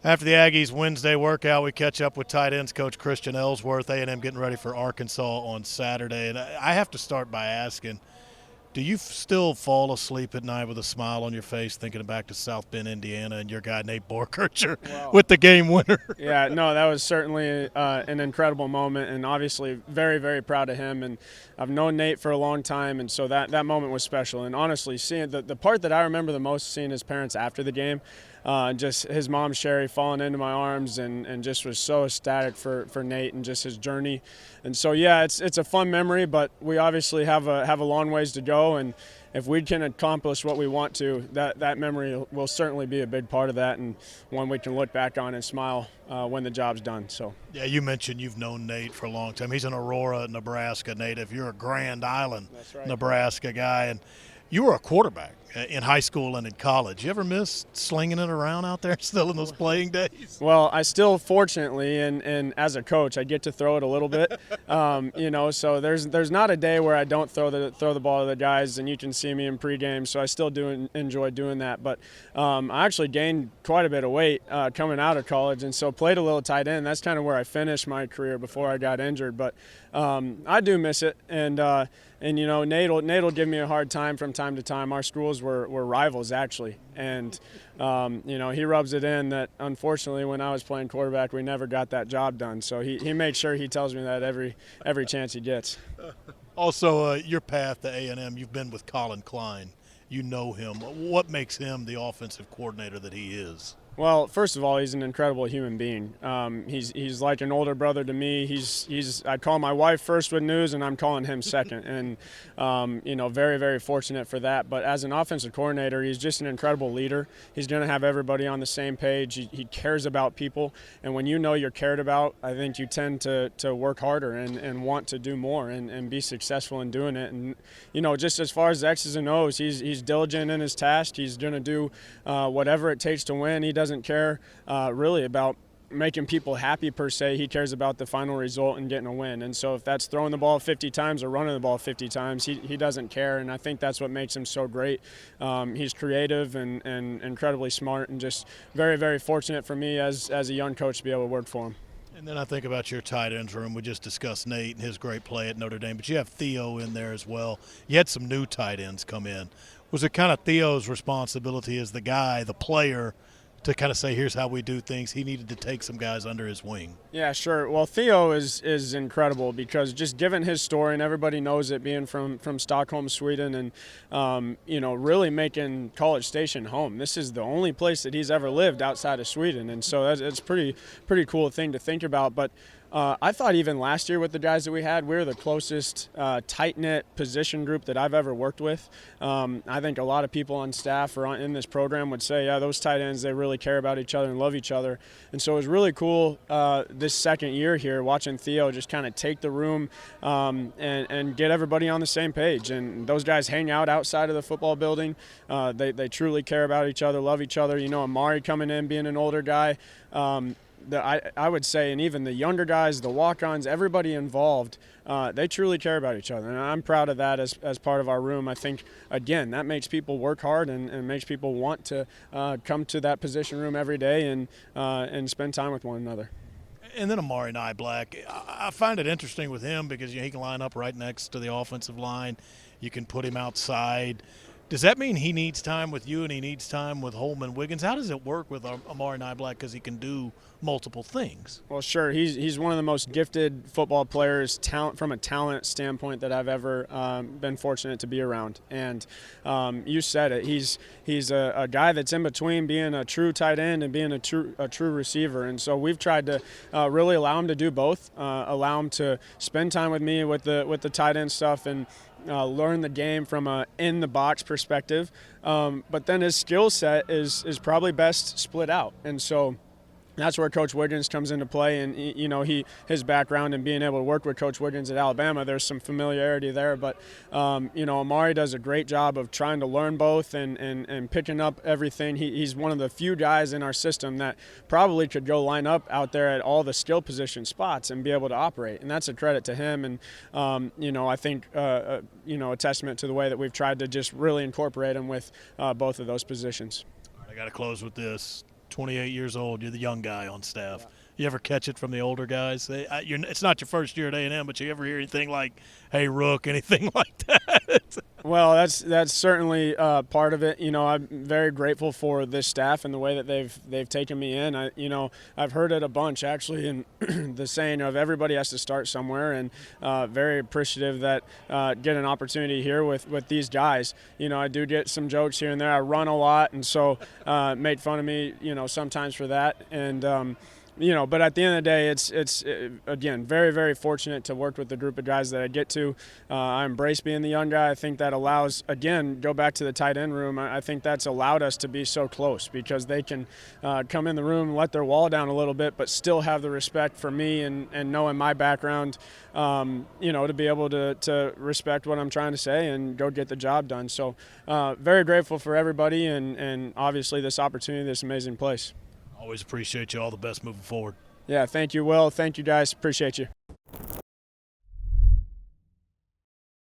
After the Aggies Wednesday workout, we catch up with tight ends coach Christian Ellsworth, A&M getting ready for Arkansas on Saturday. And I have to start by asking, do you still fall asleep at night with a smile on your face thinking back to South Bend, Indiana, and your guy Nate Borkircher with the game winner? Yeah, no, that was certainly an incredible moment, and obviously very, very proud of him. And I've known Nate for a long time, and so that moment was special. And honestly, seeing the part that I remember the most, seeing his parents after the game, just his mom Sherry falling into my arms and just was so ecstatic for Nate and just his journey. And so yeah, it's a fun memory, but we obviously have a long ways to go, and if we can accomplish what we want to, that memory will certainly be a big part of that, and one we can look back on and smile when the job's done. So yeah, you mentioned you've known Nate for a long time. He's an Aurora, Nebraska native. You're a Grand Island, right, Nebraska guy, and you were a quarterback in high school and in college. You ever miss slinging it around out there still in those playing days? Well, I still, fortunately, and as a coach, I get to throw it a little bit. So there's not a day where I don't throw the ball to the guys, and you can see me in pregame, so I still do enjoy doing that. But I actually gained quite a bit of weight coming out of college, and so played a little tight end. That's kind of where I finished my career before I got injured. But I do miss it, and Nate will give me a hard time from time to time. Our schools were rivals, actually, and he rubs it in that unfortunately when I was playing quarterback we never got that job done. So he makes sure he tells me that every chance he gets. Also, your path to A&M, you've been with Colin Klein. You know him. What makes him the offensive coordinator that he is? Well, first of all, he's an incredible human being. He's like an older brother to me. I call my wife first with news, and I'm calling him second. And very, very fortunate for that. But as an offensive coordinator, he's just an incredible leader. He's going to have everybody on the same page. He cares about people, and when you know you're cared about, I think you tend to work harder and want to do more and be successful in doing it. And just as far as X's and O's, he's diligent in his task. He's going to do whatever it takes to win. He doesn't care really about making people happy per se. He cares about the final result and getting a win. And so if that's throwing the ball 50 times or running the ball 50 times, he doesn't care. And I think that's what makes him so great. He's creative and incredibly smart, and just very, very fortunate for me as a young coach to be able to work for him. And then I think about your tight ends room. We just discussed Nate and his great play at Notre Dame, but you have Theo in there as well. You had some new tight ends come in. Was it kind of Theo's responsibility as the guy, the player, to kind of say, here's how we do things? He needed to take some guys under his wing. Yeah, sure. Well, Theo is incredible because just given his story, and everybody knows it, being from Stockholm, Sweden, and really making College Station home. This is the only place that he's ever lived outside of Sweden, and so it's pretty cool thing to think about. But I thought even last year with the guys that we had, we were the closest tight-knit position group that I've ever worked with. I think a lot of people on staff or in this program would say, yeah, those tight ends, they really care about each other and love each other. And so it was really cool this second year here watching Theo just kind of take the room and get everybody on the same page. And those guys hang out outside of the football building. They truly care about each other, love each other. Amari coming in, being an older guy, I would say, and even the younger guys, the walk-ons, everybody involved, they truly care about each other. And I'm proud of that as part of our room. I think, again, that makes people work hard and makes people want to come to that position room every day and spend time with one another. And then Amari Niblack, I find it interesting with him because he can line up right next to the offensive line. You can put him outside. Does that mean he needs time with you and he needs time with Holman Wiggins? How does it work with Amari Niblack because he can do multiple things? Well, sure. He's one of the most gifted football players from a talent standpoint that I've ever been fortunate to be around. And you said it. He's a guy that's in between being a true tight end and being a true receiver. And so we've tried to really allow him to do both, allow him to spend time with me with the tight end stuff and learn the game from a in-the-box perspective. But then his skill set is probably best split out. And so that's where Coach Wiggins comes into play, and his background and being able to work with Coach Wiggins at Alabama, there's some familiarity there. But Amari does a great job of trying to learn both and picking up everything. He's one of the few guys in our system that probably could go line up out there at all the skill position spots and be able to operate, and that's a credit to him. And I think a testament to the way that we've tried to just really incorporate him with both of those positions. All right, I got to close with this. 28 years old. You're the young guy on staff. Yeah. You ever catch it from the older guys? It's not your first year at A&M, but you ever hear anything like, "Hey, Rook," anything like that? Well, that's certainly part of it. I'm very grateful for this staff and the way that they've taken me in. I've heard it a bunch actually, in the saying of everybody has to start somewhere, and very appreciative that get an opportunity here with these guys. I do get some jokes here and there. I run a lot, and so made fun of me, sometimes for that, and. But at the end of the day, it's again, very, very fortunate to work with the group of guys that I get to. I embrace being the young guy. I think that allows, again, go back to the tight end room, I think that's allowed us to be so close because they can come in the room and let their wall down a little bit, but still have the respect for me and knowing my background, to be able to respect what I'm trying to say and go get the job done. So very grateful for everybody and obviously this opportunity, this amazing place. Always appreciate you. All the best moving forward. Yeah, thank you, Will. Thank you, guys. Appreciate you.